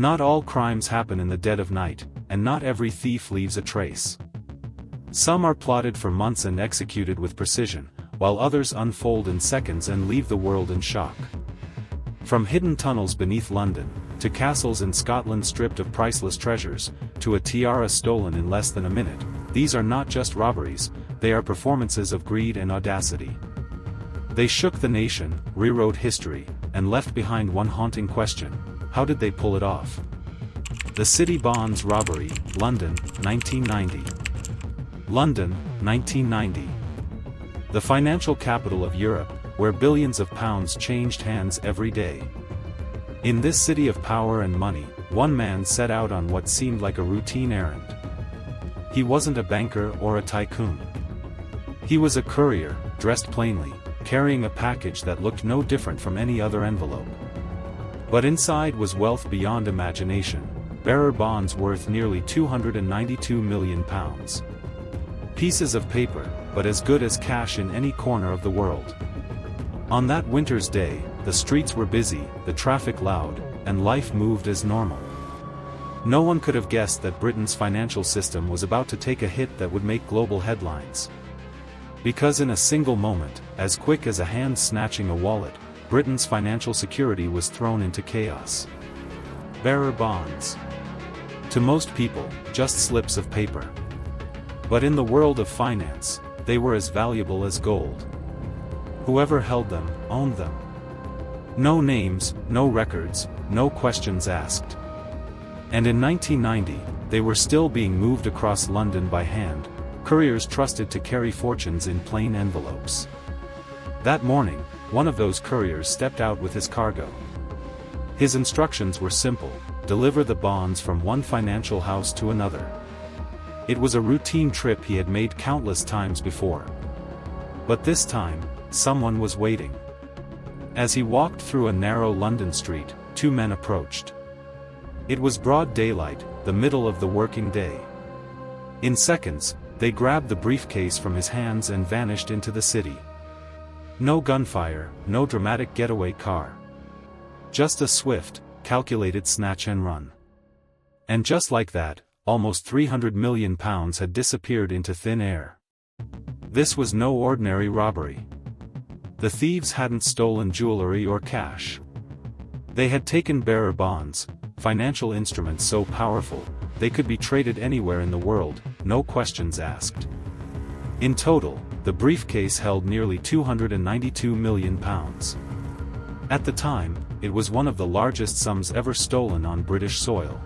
Not all crimes happen in the dead of night, and not every thief leaves a trace. Some are plotted for months and executed with precision, while others unfold in seconds and leave the world in shock. From hidden tunnels beneath London, to castles in Scotland stripped of priceless treasures, to a tiara stolen in less than a minute, these are not just robberies, they are performances of greed and audacity. They shook the nation, rewrote history, and left behind one haunting question: how did they pull it off? The City Bonds Robbery, London, 1990. London, 1990. The financial capital of Europe, where billions of pounds changed hands every day. In this city of power and money, one man set out on what seemed like a routine errand. He wasn't a banker or a tycoon. He was a courier, dressed plainly, carrying a package that looked no different from any other envelope. But inside was wealth beyond imagination, bearer bonds worth nearly £292 million. Pieces of paper, but as good as cash in any corner of the world. On that winter's day, the streets were busy, the traffic loud, and life moved as normal. No one could have guessed that Britain's financial system was about to take a hit that would make global headlines. Because in a single moment, as quick as a hand snatching a wallet, Britain's financial security was thrown into chaos. Bearer bonds. To most people, just slips of paper. But in the world of finance, they were as valuable as gold. Whoever held them, owned them. No names, no records, no questions asked. And in 1990, they were still being moved across London by hand, couriers trusted to carry fortunes in plain envelopes. That morning, one of those couriers stepped out with his cargo. His instructions were simple: deliver the bonds from one financial house to another. It was a routine trip he had made countless times before. But this time, someone was waiting. As he walked through a narrow London street, two men approached. It was broad daylight, the middle of the working day. In seconds, they grabbed the briefcase from his hands and vanished into the city. No gunfire, no dramatic getaway car. Just a swift, calculated snatch and run. And just like that, almost £300 million had disappeared into thin air. This was no ordinary robbery. The thieves hadn't stolen jewelry or cash. They had taken bearer bonds, financial instruments so powerful, they could be traded anywhere in the world, no questions asked. In total, the briefcase held nearly £292 million. At the time, it was one of the largest sums ever stolen on British soil.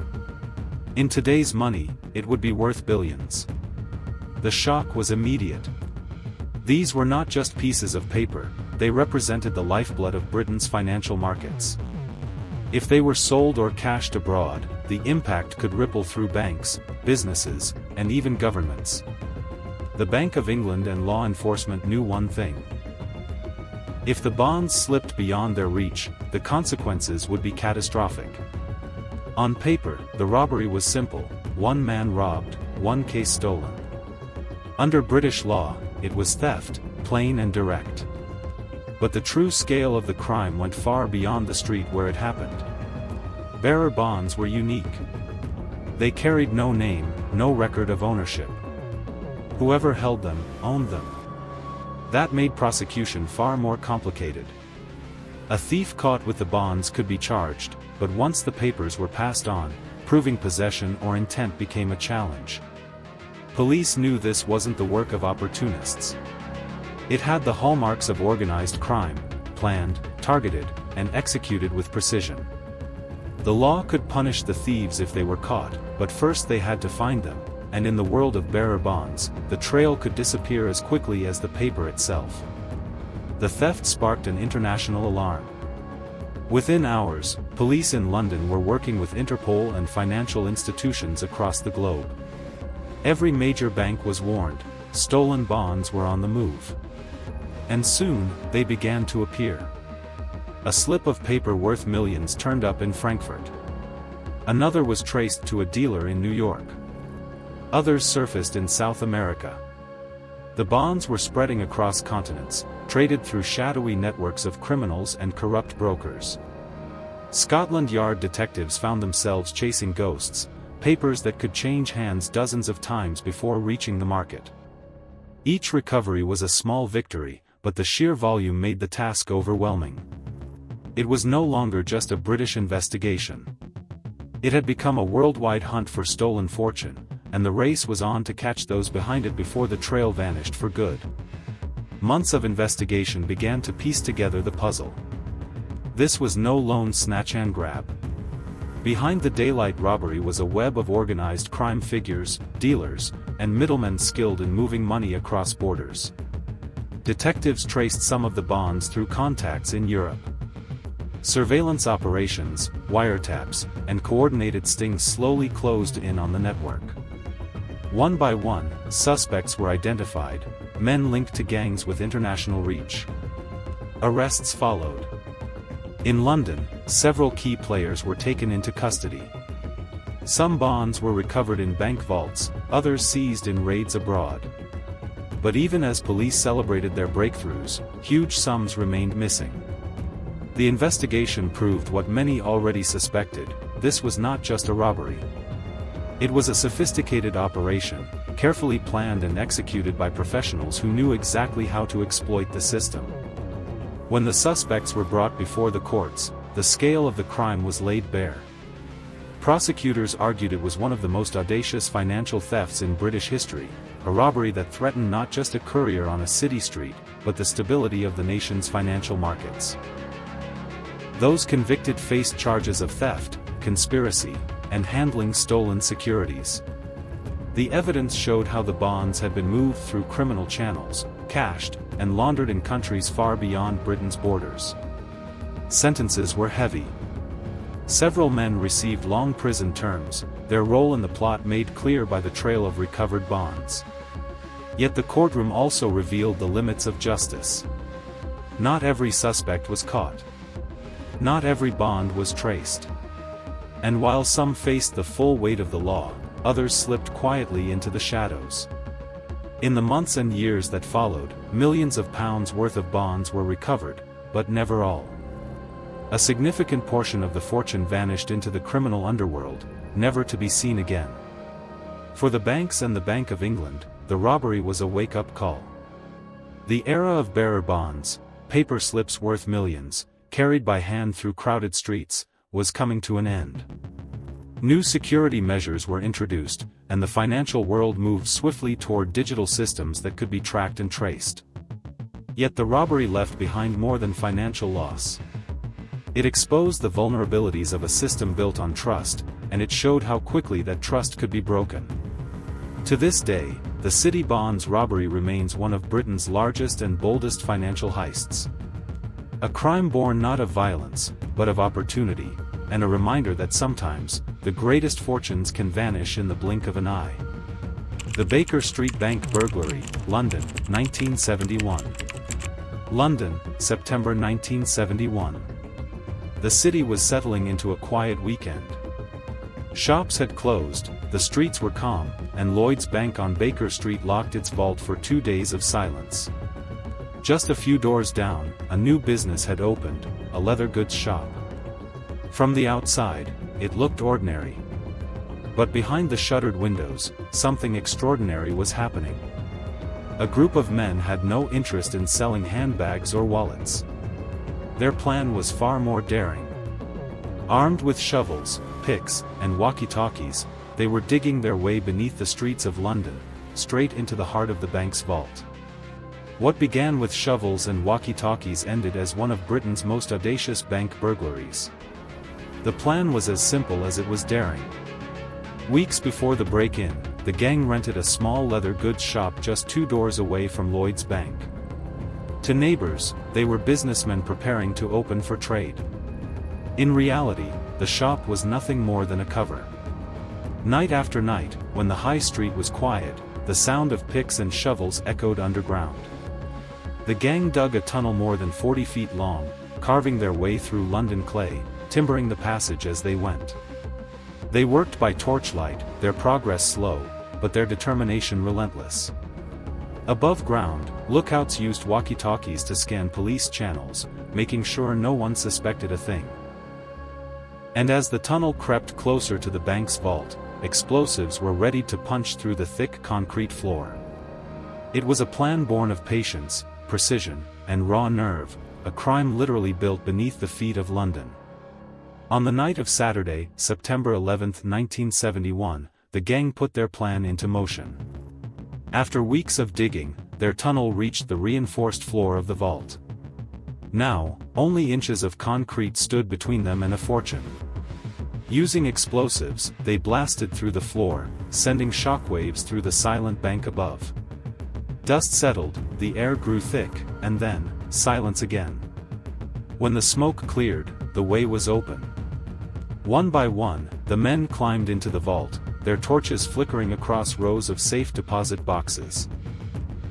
In today's money, it would be worth billions. The shock was immediate. These were not just pieces of paper, they represented the lifeblood of Britain's financial markets. If they were sold or cashed abroad, the impact could ripple through banks, businesses, and even governments. The Bank of England and law enforcement knew one thing. If the bonds slipped beyond their reach, the consequences would be catastrophic. On paper, the robbery was simple: one man robbed, one case stolen. Under British law, it was theft, plain and direct. But the true scale of the crime went far beyond the street where it happened. Bearer bonds were unique. They carried no name, no record of ownership. Whoever held them, owned them. That made prosecution far more complicated. A thief caught with the bonds could be charged, but once the papers were passed on, proving possession or intent became a challenge. Police knew this wasn't the work of opportunists. It had the hallmarks of organized crime: planned, targeted, and executed with precision. The law could punish the thieves if they were caught, but first they had to find them, and in the world of bearer bonds, the trail could disappear as quickly as the paper itself. The theft sparked an international alarm. Within hours, police in London were working with Interpol and financial institutions across the globe. Every major bank was warned: stolen bonds were on the move. And soon, they began to appear. A slip of paper worth millions turned up in Frankfurt. Another was traced to a dealer in New York. Others surfaced in South America. The bonds were spreading across continents, traded through shadowy networks of criminals and corrupt brokers. Scotland Yard detectives found themselves chasing ghosts, papers that could change hands dozens of times before reaching the market. Each recovery was a small victory, but the sheer volume made the task overwhelming. It was no longer just a British investigation. It had become a worldwide hunt for stolen fortune, and the race was on to catch those behind it before the trail vanished for good. Months of investigation began to piece together the puzzle. This was no lone snatch and grab. Behind the daylight robbery was a web of organized crime figures, dealers, and middlemen skilled in moving money across borders. Detectives traced some of the bonds through contacts in Europe. Surveillance operations, wiretaps, and coordinated stings slowly closed in on the network. One by one, suspects were identified, men linked to gangs with international reach. Arrests followed. In London, several key players were taken into custody. Some bonds were recovered in bank vaults, others seized in raids abroad. But even as police celebrated their breakthroughs, huge sums remained missing. The investigation proved what many already suspected: this was not just a robbery. It was a sophisticated operation, carefully planned and executed by professionals who knew exactly how to exploit the system. When the suspects were brought before the courts, the scale of the crime was laid bare. Prosecutors argued it was one of the most audacious financial thefts in British history, a robbery that threatened not just a courier on a city street, but the stability of the nation's financial markets. Those convicted faced charges of theft, conspiracy, and handling stolen securities. The evidence showed how the bonds had been moved through criminal channels, cashed, and laundered in countries far beyond Britain's borders. Sentences were heavy. Several men received long prison terms, their role in the plot made clear by the trail of recovered bonds. Yet the courtroom also revealed the limits of justice. Not every suspect was caught. Not every bond was traced. And while some faced the full weight of the law, others slipped quietly into the shadows. In the months and years that followed, millions of pounds worth of bonds were recovered, but never all. A significant portion of the fortune vanished into the criminal underworld, never to be seen again. For the banks and the Bank of England, the robbery was a wake-up call. The era of bearer bonds, paper slips worth millions, carried by hand through crowded streets, was coming to an end. New security measures were introduced, and the financial world moved swiftly toward digital systems that could be tracked and traced. Yet the robbery left behind more than financial loss. It exposed the vulnerabilities of a system built on trust, and it showed how quickly that trust could be broken. To this day, the City Bonds Robbery remains one of Britain's largest and boldest financial heists. A crime born not of violence, but of opportunity, and a reminder that sometimes, the greatest fortunes can vanish in the blink of an eye. The Baker Street Bank Burglary, London, 1971. London, September 1971. The city was settling into a quiet weekend. Shops had closed, the streets were calm, and Lloyd's Bank on Baker Street locked its vault for 2 days of silence. Just a few doors down, a new business had opened, a leather goods shop. From the outside, it looked ordinary. But behind the shuttered windows, something extraordinary was happening. A group of men had no interest in selling handbags or wallets. Their plan was far more daring. Armed with shovels, picks, and walkie-talkies, they were digging their way beneath the streets of London, straight into the heart of the bank's vault. What began with shovels and walkie-talkies ended as one of Britain's most audacious bank burglaries. The plan was as simple as it was daring. Weeks before the break-in, the gang rented a small leather goods shop just 2 doors away from Lloyd's Bank. To neighbors, they were businessmen preparing to open for trade. In reality, the shop was nothing more than a cover. Night after night, when the high street was quiet, the sound of picks and shovels echoed underground. The gang dug a tunnel more than 40 feet long, carving their way through London clay, timbering the passage as they went. They worked by torchlight, their progress slow, but their determination relentless. Above ground, lookouts used walkie-talkies to scan police channels, making sure no one suspected a thing. And as the tunnel crept closer to the bank's vault, explosives were ready to punch through the thick concrete floor. It was a plan born of patience, precision, and raw nerve, a crime literally built beneath the feet of London. On the night of Saturday, September 11, 1971, the gang put their plan into motion. After weeks of digging, their tunnel reached the reinforced floor of the vault. Now, only inches of concrete stood between them and a fortune. Using explosives, they blasted through the floor, sending shockwaves through the silent bank above. Dust settled, the air grew thick, and then, silence again. When the smoke cleared, the way was open. One by one, the men climbed into the vault, their torches flickering across rows of safe deposit boxes.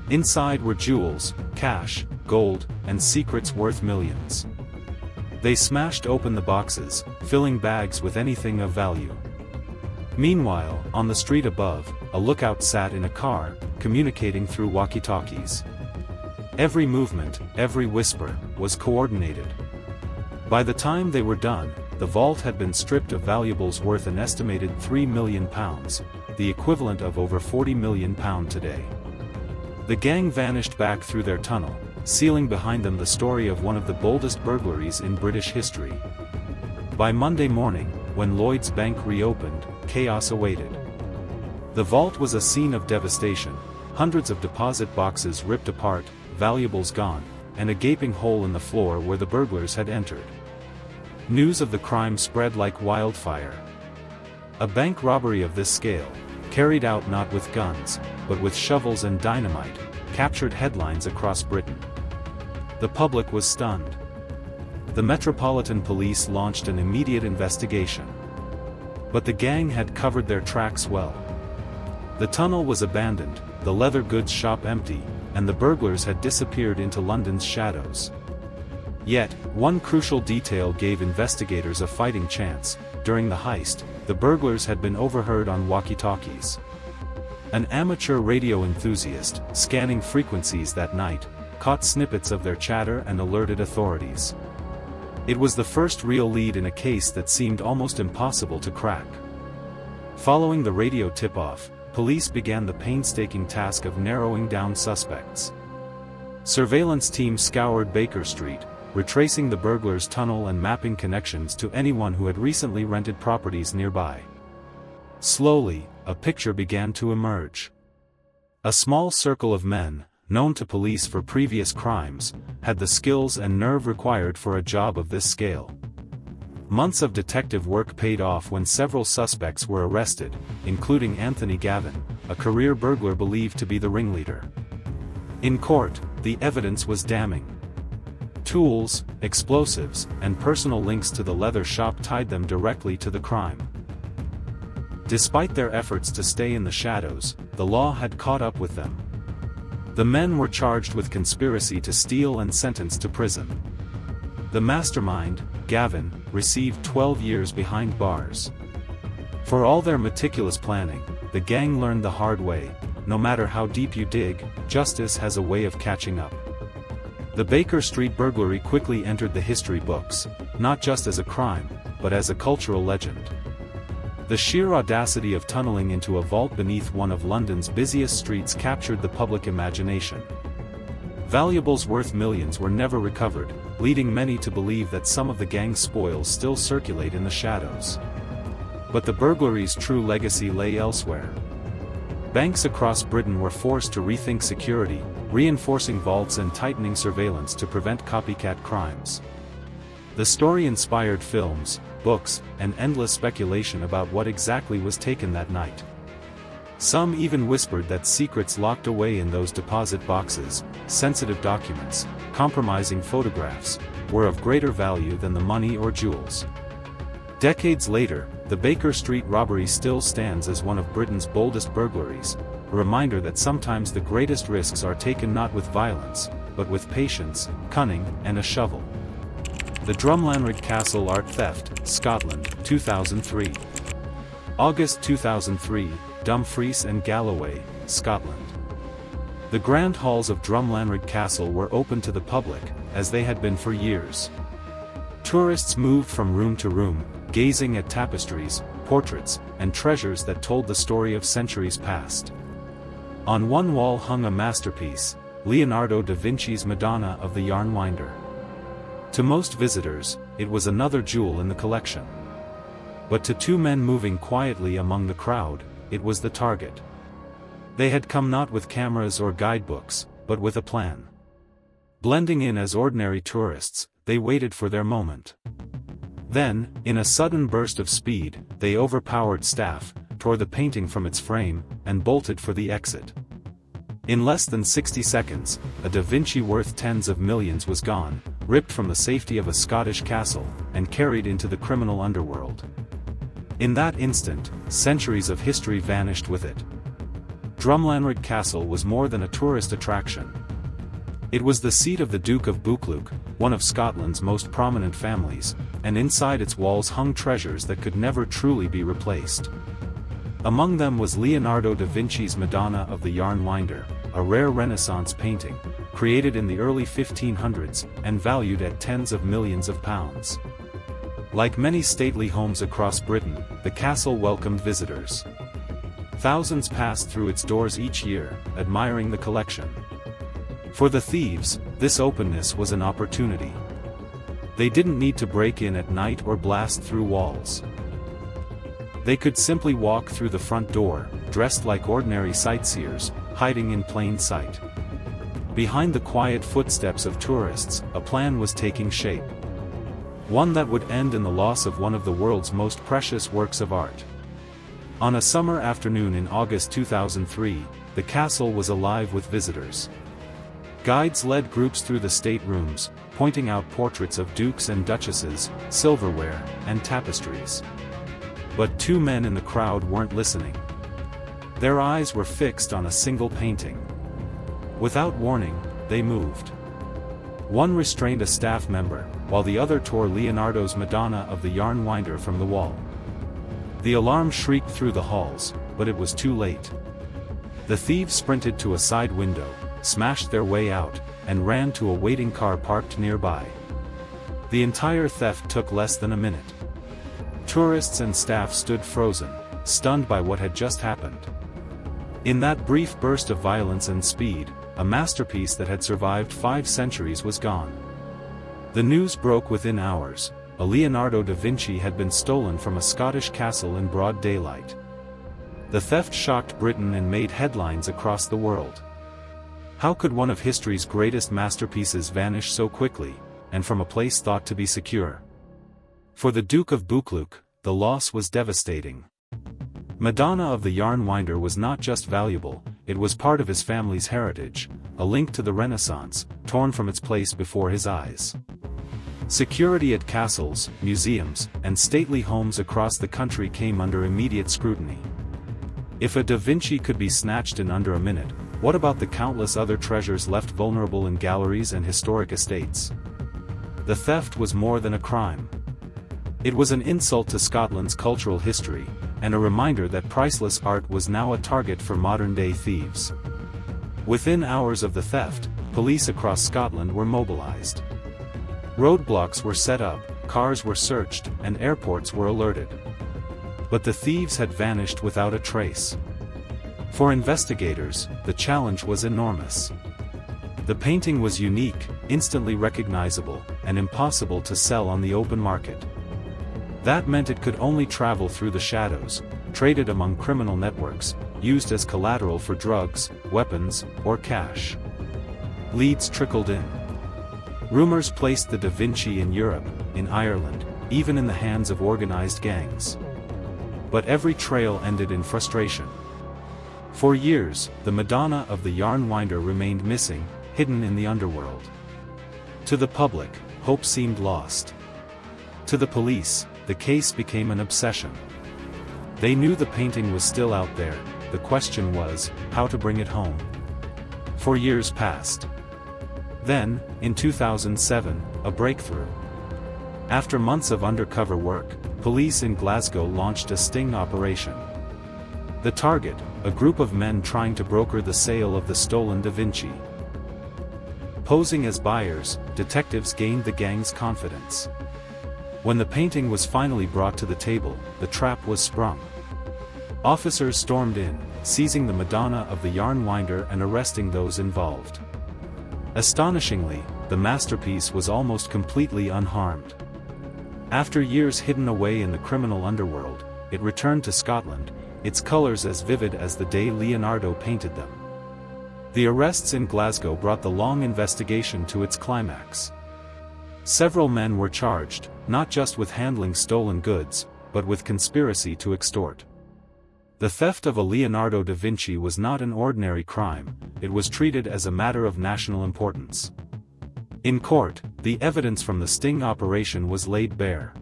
Inside were jewels, cash, gold, and secrets worth millions. They smashed open the boxes, filling bags with anything of value. Meanwhile, on the street above, a lookout sat in a car, communicating through walkie-talkies. Every movement, every whisper, was coordinated. By the time they were done, the vault had been stripped of valuables worth an estimated £3 million, the equivalent of over £40 million today. The gang vanished back through their tunnel, sealing behind them the story of one of the boldest burglaries in British history. By Monday morning, when Lloyd's Bank reopened, chaos awaited. The vault was a scene of devastation, hundreds of deposit boxes ripped apart, valuables gone, and a gaping hole in the floor where the burglars had entered. News of the crime spread like wildfire. A bank robbery of this scale, carried out not with guns, but with shovels and dynamite, captured headlines across Britain. The public was stunned. The Metropolitan Police launched an immediate investigation. But the gang had covered their tracks well. The tunnel was abandoned, the leather goods shop empty, and the burglars had disappeared into London's shadows. Yet, one crucial detail gave investigators a fighting chance. During the heist, the burglars had been overheard on walkie-talkies. An amateur radio enthusiast, scanning frequencies that night, caught snippets of their chatter and alerted authorities. It was the first real lead in a case that seemed almost impossible to crack. Following the radio tip-off, police began the painstaking task of narrowing down suspects. Surveillance teams scoured Baker Street, retracing the burglars' tunnel and mapping connections to anyone who had recently rented properties nearby. Slowly, a picture began to emerge. A small circle of men, known to police for previous crimes, had the skills and nerve required for a job of this scale. Months of detective work paid off when several suspects were arrested, including Anthony Gavin, a career burglar believed to be the ringleader. In court, the evidence was damning. Tools, explosives, and personal links to the leather shop tied them directly to the crime. Despite their efforts to stay in the shadows, the law had caught up with them. The men were charged with conspiracy to steal and sentenced to prison. The mastermind, Gavin, received 12 years behind bars. For all their meticulous planning, the gang learned the hard way: no matter how deep you dig, justice has a way of catching up. The Baker Street burglary quickly entered the history books, not just as a crime, but as a cultural legend. The sheer audacity of tunneling into a vault beneath one of London's busiest streets captured the public imagination. Valuables worth millions were never recovered, leading many to believe that some of the gang's spoils still circulate in the shadows. But the burglary's true legacy lay elsewhere. Banks across Britain were forced to rethink security, reinforcing vaults and tightening surveillance to prevent copycat crimes. The story inspired films, books, and endless speculation about what exactly was taken that night. Some even whispered that secrets locked away in those deposit boxes, sensitive documents, compromising photographs, were of greater value than the money or jewels. Decades later, the Baker Street robbery still stands as one of Britain's boldest burglaries, a reminder that sometimes the greatest risks are taken not with violence, but with patience, cunning, and a shovel. The Drumlanrig Castle Art Theft, Scotland, 2003. August 2003, Dumfries and Galloway, Scotland. The grand halls of Drumlanrig Castle were open to the public, as they had been for years. Tourists moved from room to room, gazing at tapestries, portraits, and treasures that told the story of centuries past. On one wall hung a masterpiece, Leonardo da Vinci's Madonna of the Yarn Winder. To most visitors, it was another jewel in the collection. But to two men moving quietly among the crowd, it was the target. They had come not with cameras or guidebooks, but with a plan. Blending in as ordinary tourists, they waited for their moment. Then, in a sudden burst of speed, they overpowered staff, tore the painting from its frame, and bolted for the exit. In less than 60 seconds, a Da Vinci worth tens of millions was gone, ripped from the safety of a Scottish castle, and carried into the criminal underworld. In that instant, centuries of history vanished with it. Drumlanrig Castle was more than a tourist attraction. It was the seat of the Duke of Buccleuch, one of Scotland's most prominent families, and inside its walls hung treasures that could never truly be replaced. Among them was Leonardo da Vinci's Madonna of the Yarn Winder, a rare Renaissance painting, created in the early 1500s, and valued at tens of millions of pounds. Like many stately homes across Britain, the castle welcomed visitors. Thousands passed through its doors each year, admiring the collection. For the thieves, this openness was an opportunity. They didn't need to break in at night or blast through walls. They could simply walk through the front door, dressed like ordinary sightseers, hiding in plain sight. Behind the quiet footsteps of tourists, a plan was taking shape. One that would end in the loss of one of the world's most precious works of art. On a summer afternoon in August 2003, the castle was alive with visitors. Guides led groups through the staterooms, pointing out portraits of dukes and duchesses, silverware, and tapestries. But two men in the crowd weren't listening. Their eyes were fixed on a single painting. Without warning, they moved. One restrained a staff member, while the other tore Leonardo's Madonna of the Yarn Winder from the wall. The alarm shrieked through the halls, but it was too late. The thieves sprinted to a side window, smashed their way out, and ran to a waiting car parked nearby. The entire theft took less than a minute. Tourists and staff stood frozen, stunned by what had just happened. In that brief burst of violence and speed, a masterpiece that had survived 5 centuries was gone. The news broke within hours. A Leonardo da Vinci had been stolen from a Scottish castle in broad daylight. The theft shocked Britain and made headlines across the world. How could one of history's greatest masterpieces vanish so quickly, and from a place thought to be secure? For the Duke of Buccleuch, the loss was devastating. Madonna of the Yarn Winder was not just valuable, it was part of his family's heritage, a link to the Renaissance, torn from its place before his eyes. Security at castles, museums, and stately homes across the country came under immediate scrutiny. If a Da Vinci could be snatched in under a minute, what about the countless other treasures left vulnerable in galleries and historic estates? The theft was more than a crime. It was an insult to Scotland's cultural history, and a reminder that priceless art was now a target for modern-day thieves. Within hours of the theft, police across Scotland were mobilized. Roadblocks were set up, cars were searched, and airports were alerted. But the thieves had vanished without a trace. For investigators, the challenge was enormous. The painting was unique, instantly recognizable, and impossible to sell on the open market. That meant it could only travel through the shadows, traded among criminal networks, used as collateral for drugs, weapons, or cash. Leads trickled in. Rumors placed the Da Vinci in Europe, in Ireland, even in the hands of organized gangs. But every trail ended in frustration. For years, the Madonna of the Yarn Winder remained missing, hidden in the underworld. To the public, hope seemed lost. To the police, the case became an obsession. They knew the painting was still out there, the question was, how to bring it home. For years passed. Then, in 2007, a breakthrough. After months of undercover work, police in Glasgow launched a sting operation. The target, a group of men trying to broker the sale of the stolen Da Vinci. Posing as buyers, detectives gained the gang's confidence. When the painting was finally brought to the table, the trap was sprung. Officers stormed in, seizing the Madonna of the yarn winder and arresting those involved. Astonishingly, the masterpiece was almost completely unharmed. After years hidden away in the criminal underworld, it returned to Scotland, its colours as vivid as the day Leonardo painted them. The arrests in Glasgow brought the long investigation to its climax. Several men were charged, not just with handling stolen goods, but with conspiracy to extort. The theft of a Leonardo da Vinci was not an ordinary crime, it was treated as a matter of national importance. In court, the evidence from the sting operation was laid bare.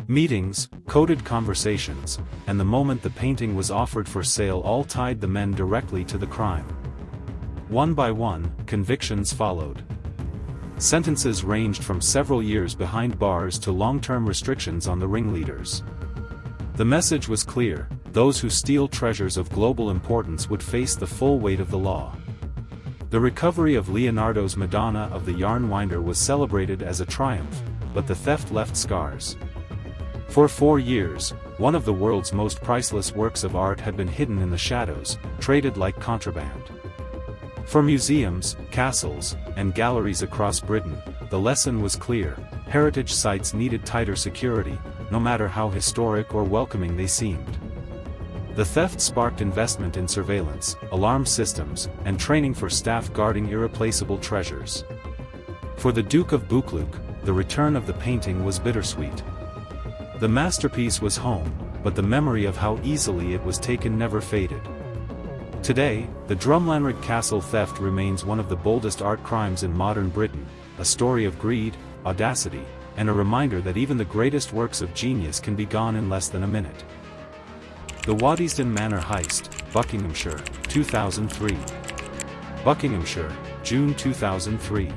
Meetings, coded conversations, and the moment the painting was offered for sale all tied the men directly to the crime. One by one, convictions followed. Sentences ranged from several years behind bars to long-term restrictions on the ringleaders. The message was clear: those who steal treasures of global importance would face the full weight of the law. The recovery of Leonardo's Madonna of the yarn winder was celebrated as a triumph, but the theft left scars. For 4 years, one of the world's most priceless works of art had been hidden in the shadows, traded like contraband. For museums, castles, and galleries across Britain, the lesson was clear: heritage sites needed tighter security, no matter how historic or welcoming they seemed. The theft sparked investment in surveillance, alarm systems, and training for staff guarding irreplaceable treasures. For the Duke of Buccleuch, the return of the painting was bittersweet. The masterpiece was home, but the memory of how easily it was taken never faded. Today, the Drumlanrig Castle theft remains one of the boldest art crimes in modern Britain, a story of greed, audacity, and a reminder that even the greatest works of genius can be gone in less than a minute. The Waddesdon Manor Heist, Buckinghamshire, 2003. Buckinghamshire, June 2003.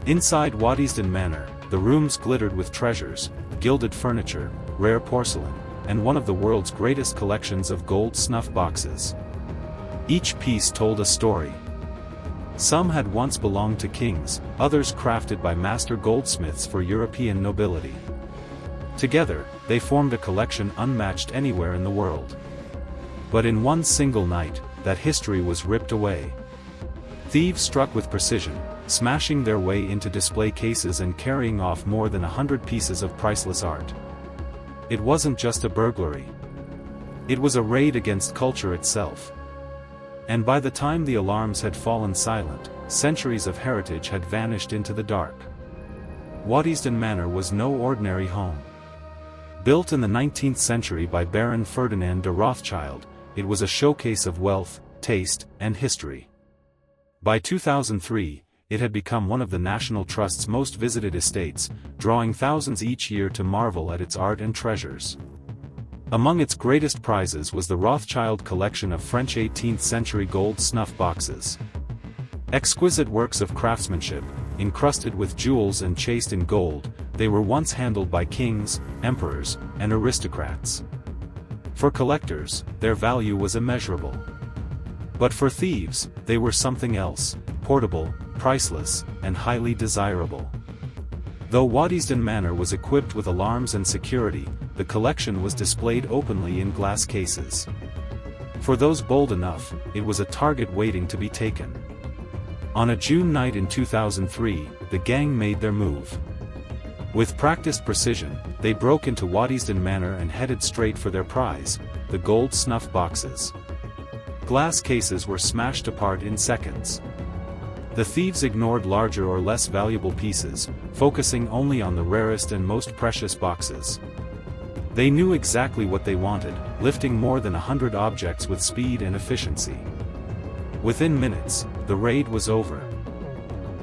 Inside Waddesdon Manor, the rooms glittered with treasures, gilded furniture, rare porcelain, and one of the world's greatest collections of gold snuff boxes. Each piece told a story. Some had once belonged to kings, others crafted by master goldsmiths for European nobility. Together, they formed a collection unmatched anywhere in the world. But in one single night, that history was ripped away. Thieves struck with precision, smashing their way into display cases and carrying off more than 100 pieces of priceless art. It wasn't just a burglary. It was a raid against culture itself. And by the time the alarms had fallen silent, centuries of heritage had vanished into the dark. Waddesdon Manor was no ordinary home. Built in the 19th century by Baron Ferdinand de Rothschild, it was a showcase of wealth, taste, and history. By 2003, it had become one of the National Trust's most visited estates, drawing thousands each year to marvel at its art and treasures. Among its greatest prizes was the Rothschild collection of French 18th-century gold snuff boxes. Exquisite works of craftsmanship, encrusted with jewels and chased in gold, they were once handled by kings, emperors, and aristocrats. For collectors, their value was immeasurable. But for thieves, they were something else: portable, priceless, and highly desirable. Though Waddesdon Manor was equipped with alarms and security, the collection was displayed openly in glass cases. For those bold enough, it was a target waiting to be taken. On a June night in 2003, the gang made their move. With practiced precision, they broke into Waddesdon Manor and headed straight for their prize, the gold snuff boxes. Glass cases were smashed apart in seconds. The thieves ignored larger or less valuable pieces, focusing only on the rarest and most precious boxes. They knew exactly what they wanted, lifting more than 100 objects with speed and efficiency. Within minutes, the raid was over.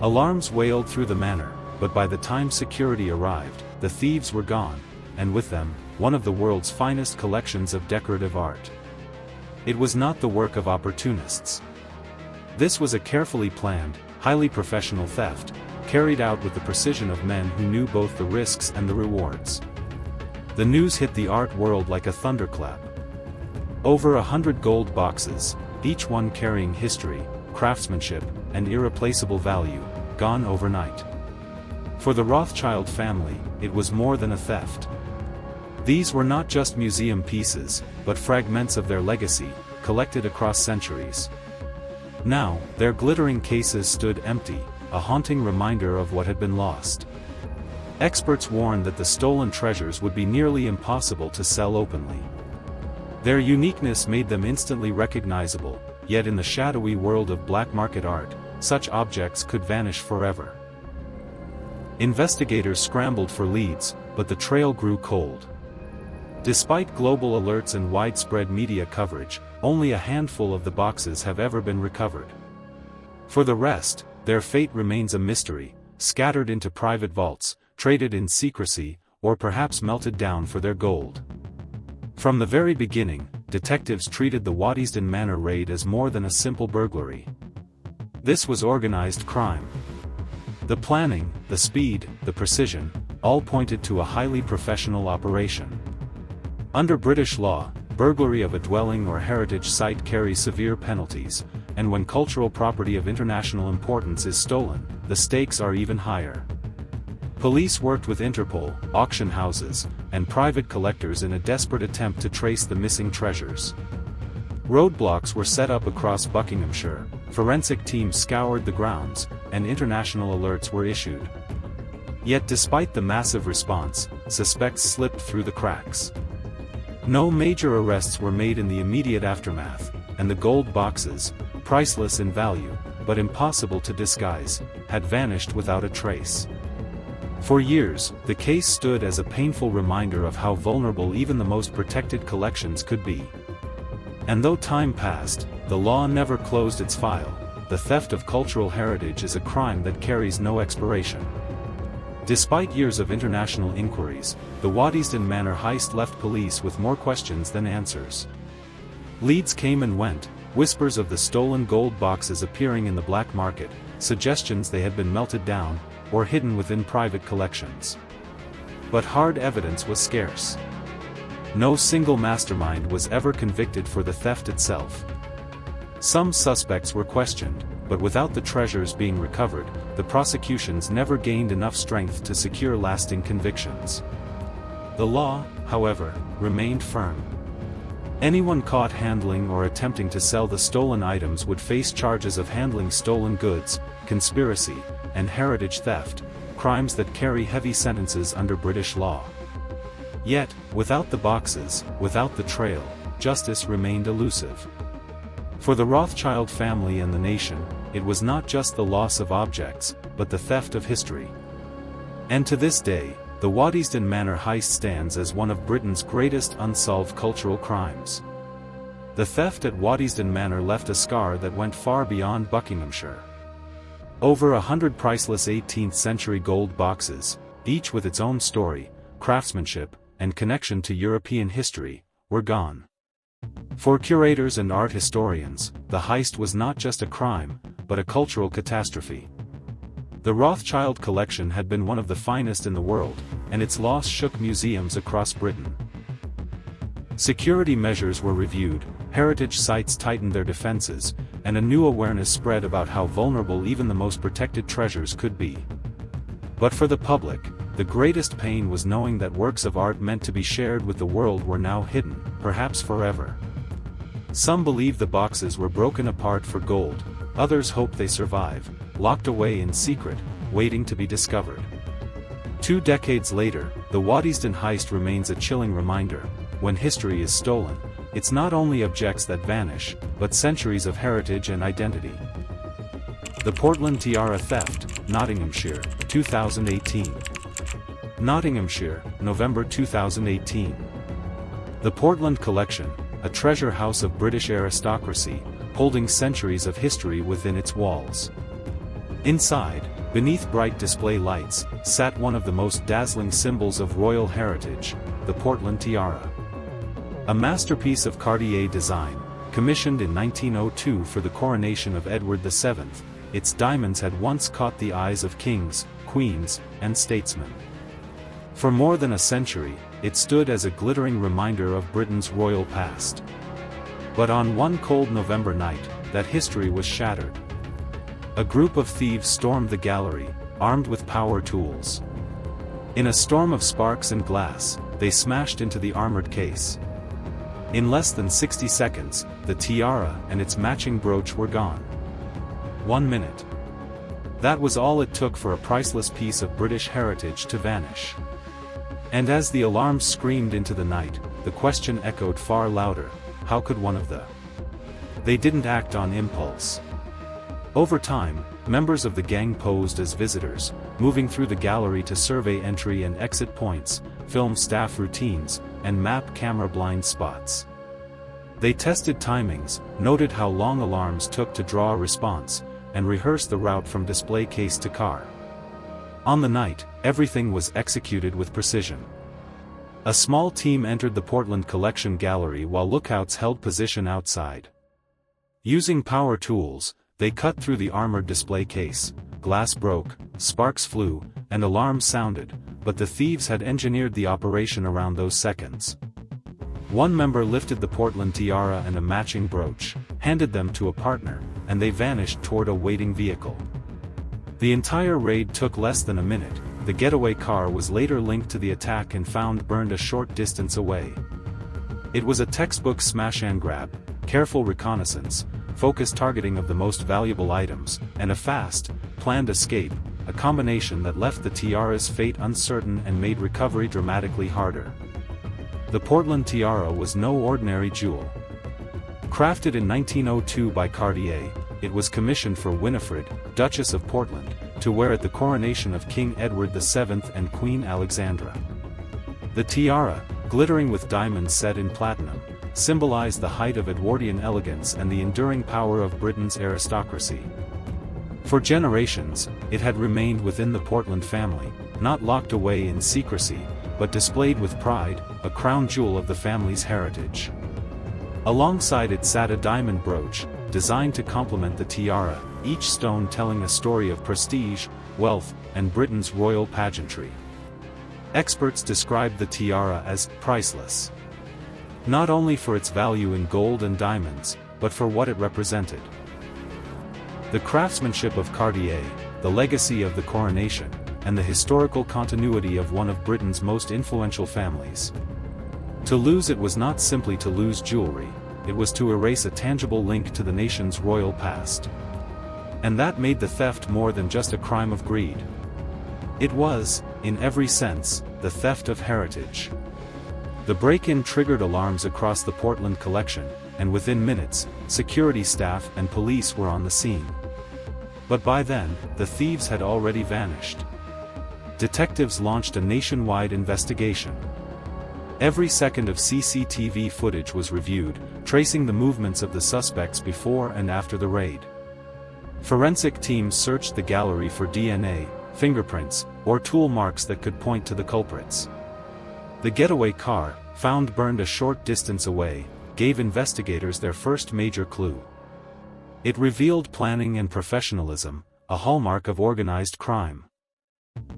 Alarms wailed through the manor, but by the time security arrived, the thieves were gone, and with them, one of the world's finest collections of decorative art. It was not the work of opportunists. This was a carefully planned, highly professional theft, carried out with the precision of men who knew both the risks and the rewards. The news hit the art world like a thunderclap. Over 100 gold boxes, each one carrying history, craftsmanship, and irreplaceable value, gone overnight. For the Rothschild family, it was more than a theft. These were not just museum pieces, but fragments of their legacy, collected across centuries. Now, their glittering cases stood empty, a haunting reminder of what had been lost. Experts warned that the stolen treasures would be nearly impossible to sell openly. Their uniqueness made them instantly recognizable, yet in the shadowy world of black market art, such objects could vanish forever. Investigators scrambled for leads, but the trail grew cold. Despite global alerts and widespread media coverage, only a handful of the boxes have ever been recovered. For the rest, their fate remains a mystery, scattered into private vaults, traded in secrecy, or perhaps melted down for their gold. From the very beginning, detectives treated the Waddesdon Manor raid as more than a simple burglary. This was organized crime. The planning, the speed, the precision, all pointed to a highly professional operation. Under British law, burglary of a dwelling or heritage site carries severe penalties, and when cultural property of international importance is stolen, the stakes are even higher. Police worked with Interpol, auction houses, and private collectors in a desperate attempt to trace the missing treasures. Roadblocks were set up across Buckinghamshire, forensic teams scoured the grounds, and international alerts were issued. Yet despite the massive response, suspects slipped through the cracks. No major arrests were made in the immediate aftermath, and the gold boxes, priceless in value, but impossible to disguise, had vanished without a trace. For years, the case stood as a painful reminder of how vulnerable even the most protected collections could be. And though time passed, the law never closed its file. The theft of cultural heritage is a crime that carries no expiration. Despite years of international inquiries, the Waddesdon Manor heist left police with more questions than answers. Leads came and went, whispers of the stolen gold boxes appearing in the black market, suggestions they had been melted down, or hidden within private collections. But hard evidence was scarce. No single mastermind was ever convicted for the theft itself. Some suspects were questioned, but without the treasures being recovered, the prosecutions never gained enough strength to secure lasting convictions. The law, however, remained firm. Anyone caught handling or attempting to sell the stolen items would face charges of handling stolen goods, conspiracy, and heritage theft, crimes that carry heavy sentences under British law. Yet, without the boxes, without the trail, justice remained elusive. For the Rothschild family and the nation, it was not just the loss of objects, but the theft of history. And to this day, the Waddesdon Manor heist stands as one of Britain's greatest unsolved cultural crimes. The theft at Waddesdon Manor left a scar that went far beyond Buckinghamshire. Over 100 priceless 18th-century gold boxes, each with its own story, craftsmanship, and connection to European history, were gone. For curators and art historians, the heist was not just a crime, but a cultural catastrophe. The Rothschild collection had been one of the finest in the world, and its loss shook museums across Britain. Security measures were reviewed, heritage sites tightened their defenses, and a new awareness spread about how vulnerable even the most protected treasures could be. But for the public, the greatest pain was knowing that works of art meant to be shared with the world were now hidden, perhaps forever. Some believed the boxes were broken apart for gold, others hoped they survive, locked away in secret, waiting to be discovered. 2 decades later, the Waddesdon heist remains a chilling reminder: when history is stolen, it's not only objects that vanish, but centuries of heritage and identity. The Portland Tiara theft, Nottinghamshire, 2018. Nottinghamshire, November 2018. The Portland Collection, a treasure house of British aristocracy, holding centuries of history within its walls. Inside, beneath bright display lights, sat one of the most dazzling symbols of royal heritage, the Portland Tiara. A masterpiece of Cartier design, commissioned in 1902 for the coronation of Edward VII, its diamonds had once caught the eyes of kings, queens, and statesmen. For more than a century, it stood as a glittering reminder of Britain's royal past. But on one cold November night, that history was shattered. A group of thieves stormed the gallery, armed with power tools. In a storm of sparks and glass, they smashed into the armored case. In less than 60 seconds, the tiara and its matching brooch were gone. 1 minute. That was all it took for a priceless piece of British heritage to vanish. And as the alarms screamed into the night, the question echoed far louder: how could one of the... They didn't act on impulse. Over time, members of the gang posed as visitors, moving through the gallery to survey entry and exit points, film staff routines, and map camera blind spots. They tested timings, noted how long alarms took to draw a response, and rehearsed the route from display case to car. On the night, everything was executed with precision. A small team entered the Portland Collection Gallery while lookouts held position outside. Using power tools, they cut through the armored display case. Glass broke, sparks flew, and alarms sounded, but the thieves had engineered the operation around those seconds. One member lifted the Portland Tiara and a matching brooch, handed them to a partner, and they vanished toward a waiting vehicle. The entire raid took less than a minute. The getaway car was later linked to the attack and found burned a short distance away. It was a textbook smash and grab, careful reconnaissance, focused targeting of the most valuable items, and a fast, planned escape, a combination that left the tiara's fate uncertain and made recovery dramatically harder. The Portland Tiara was no ordinary jewel. Crafted in 1902 by Cartier, it was commissioned for Winifred, Duchess of Portland, to wear at the coronation of King Edward VII and Queen Alexandra. The tiara, glittering with diamonds set in platinum, symbolized the height of Edwardian elegance and the enduring power of Britain's aristocracy. For generations, it had remained within the Portland family, not locked away in secrecy, but displayed with pride, a crown jewel of the family's heritage. Alongside it sat a diamond brooch, designed to complement the tiara, each stone telling a story of prestige, wealth, and Britain's royal pageantry. Experts described the tiara as priceless. Not only for its value in gold and diamonds, but for what it represented. The craftsmanship of Cartier, the legacy of the coronation, and the historical continuity of one of Britain's most influential families. To lose it was not simply to lose jewelry, it was to erase a tangible link to the nation's royal past. And that made the theft more than just a crime of greed. It was, in every sense, the theft of heritage. The break-in triggered alarms across the Portland collection, and within minutes, security staff and police were on the scene. But by then, the thieves had already vanished. Detectives launched a nationwide investigation. Every second of CCTV footage was reviewed, tracing the movements of the suspects before and after the raid. Forensic teams searched the gallery for DNA, fingerprints, or tool marks that could point to the culprits. The getaway car, found burned a short distance away, gave investigators their first major clue. It revealed planning and professionalism, a hallmark of organized crime.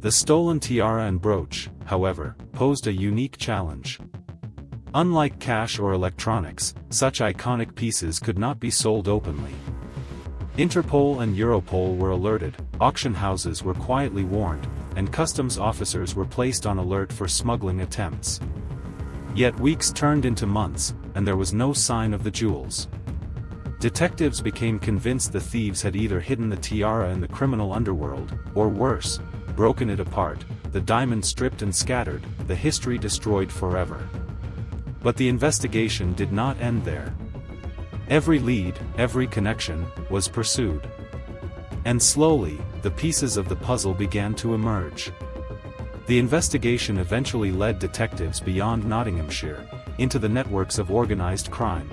The stolen tiara and brooch, however, posed a unique challenge. Unlike cash or electronics, such iconic pieces could not be sold openly. Interpol and Europol were alerted, auction houses were quietly warned, and customs officers were placed on alert for smuggling attempts. Yet weeks turned into months, and there was no sign of the jewels. Detectives became convinced the thieves had either hidden the tiara in the criminal underworld, or worse, broken it apart, the diamond stripped and scattered, the history destroyed forever. But the investigation did not end there. Every lead, every connection, was pursued. And slowly, the pieces of the puzzle began to emerge. The investigation eventually led detectives beyond Nottinghamshire, into the networks of organized crime.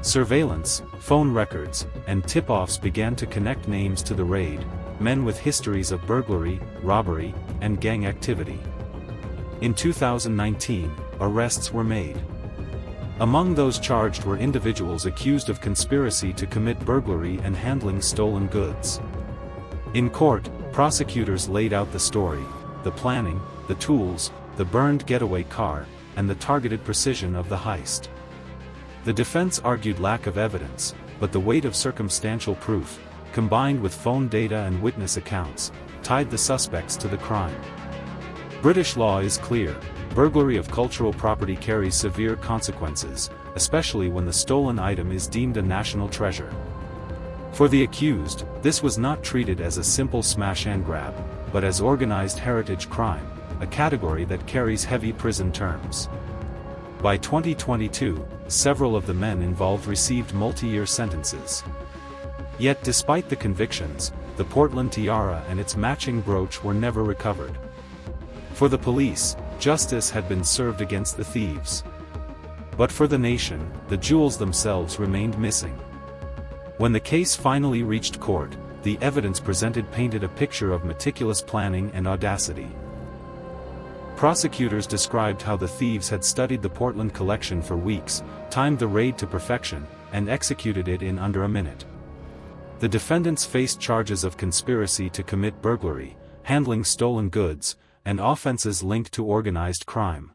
Surveillance, phone records, and tip-offs began to connect names to the raid, men with histories of burglary, robbery, and gang activity. In 2019, arrests were made. Among those charged were individuals accused of conspiracy to commit burglary and handling stolen goods. In court, prosecutors laid out the story, the planning, the tools, the burned getaway car, and the targeted precision of the heist. The defense argued lack of evidence, but the weight of circumstantial proof, combined with phone data and witness accounts, tied the suspects to the crime. British law is clear: burglary of cultural property carries severe consequences, especially when the stolen item is deemed a national treasure. For the accused, this was not treated as a simple smash and grab, but as organized heritage crime, a category that carries heavy prison terms. By 2022, several of the men involved received multi-year sentences. Yet despite the convictions, the Portland Tiara and its matching brooch were never recovered. For the police, justice had been served against the thieves. But for the nation, the jewels themselves remained missing. When the case finally reached court, the evidence presented painted a picture of meticulous planning and audacity. Prosecutors described how the thieves had studied the Portland collection for weeks, timed the raid to perfection, and executed it in under a minute. The defendants faced charges of conspiracy to commit burglary, handling stolen goods, and offenses linked to organized crime.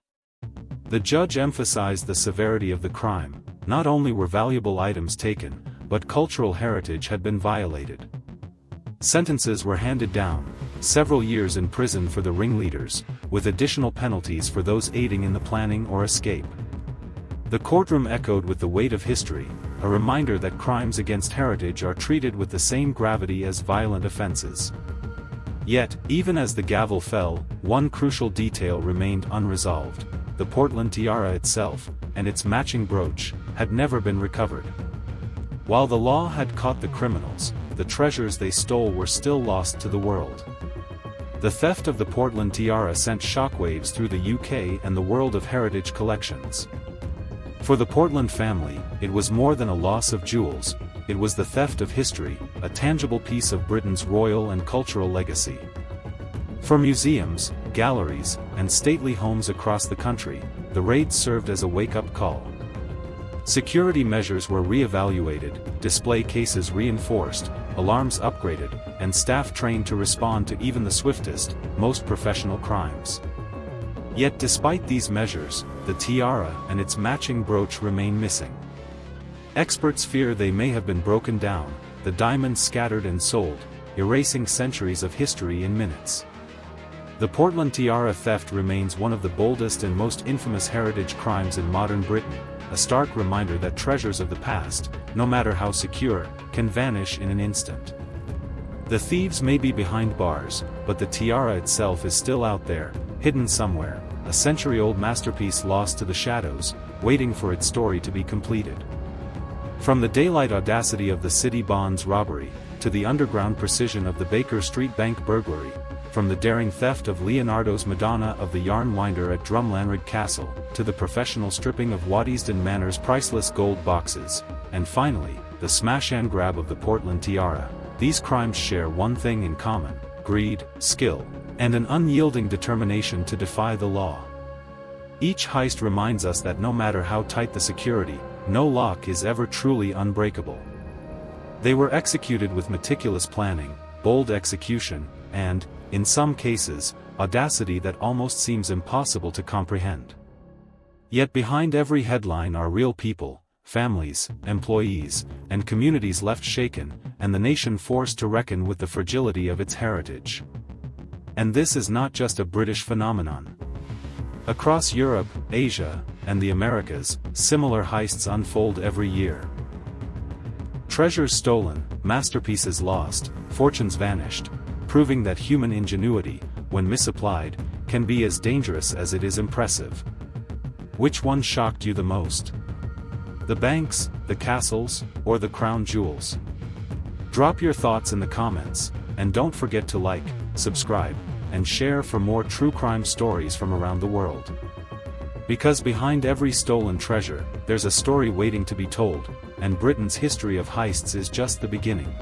The judge emphasized the severity of the crime. Not only were valuable items taken, but cultural heritage had been violated. Sentences were handed down: several years in prison for the ringleaders, with additional penalties for those aiding in the planning or escape. The courtroom echoed with the weight of history, a reminder that crimes against heritage are treated with the same gravity as violent offenses. Yet, even as the gavel fell, one crucial detail remained unresolved: the Portland Tiara itself, and its matching brooch, had never been recovered. While the law had caught the criminals, the treasures they stole were still lost to the world. The theft of the Portland Tiara sent shockwaves through the UK and the world of heritage collections. For the Portland family, it was more than a loss of jewels, it was the theft of history, a tangible piece of Britain's royal and cultural legacy. For museums, galleries, and stately homes across the country, the raid served as a wake-up call. Security measures were re-evaluated, display cases reinforced, alarms upgraded, and staff trained to respond to even the swiftest, most professional crimes. Yet despite these measures, the tiara and its matching brooch remain missing. Experts fear they may have been broken down, the diamonds scattered and sold, erasing centuries of history in minutes. The Portland Tiara theft remains one of the boldest and most infamous heritage crimes in modern Britain, a stark reminder that treasures of the past, no matter how secure, can vanish in an instant. The thieves may be behind bars, but the tiara itself is still out there, hidden somewhere, a century-old masterpiece lost to the shadows, waiting for its story to be completed. From the daylight audacity of the City Bonds Robbery, to the underground precision of the Baker Street Bank Burglary, from the daring theft of Leonardo's Madonna of the Yarn Winder at Drumlanrig Castle, to the professional stripping of Waddesdon Manor's priceless gold boxes, and finally, the smash and grab of the Portland Tiara, these crimes share one thing in common: greed, skill, and an unyielding determination to defy the law. Each heist reminds us that no matter how tight the security, no lock is ever truly unbreakable. They were executed with meticulous planning, bold execution, and, in some cases, audacity that almost seems impossible to comprehend. Yet behind every headline are real people, families, employees, and communities left shaken, and the nation forced to reckon with the fragility of its heritage. And this is not just a British phenomenon. Across Europe, Asia, and the Americas, similar heists unfold every year. Treasures stolen, masterpieces lost, fortunes vanished, proving that human ingenuity, when misapplied, can be as dangerous as it is impressive. Which one shocked you the most? The banks, the castles, or the crown jewels? Drop your thoughts in the comments, and don't forget to like, subscribe, and share for more true crime stories from around the world. Because behind every stolen treasure, there's a story waiting to be told, and Britain's history of heists is just the beginning.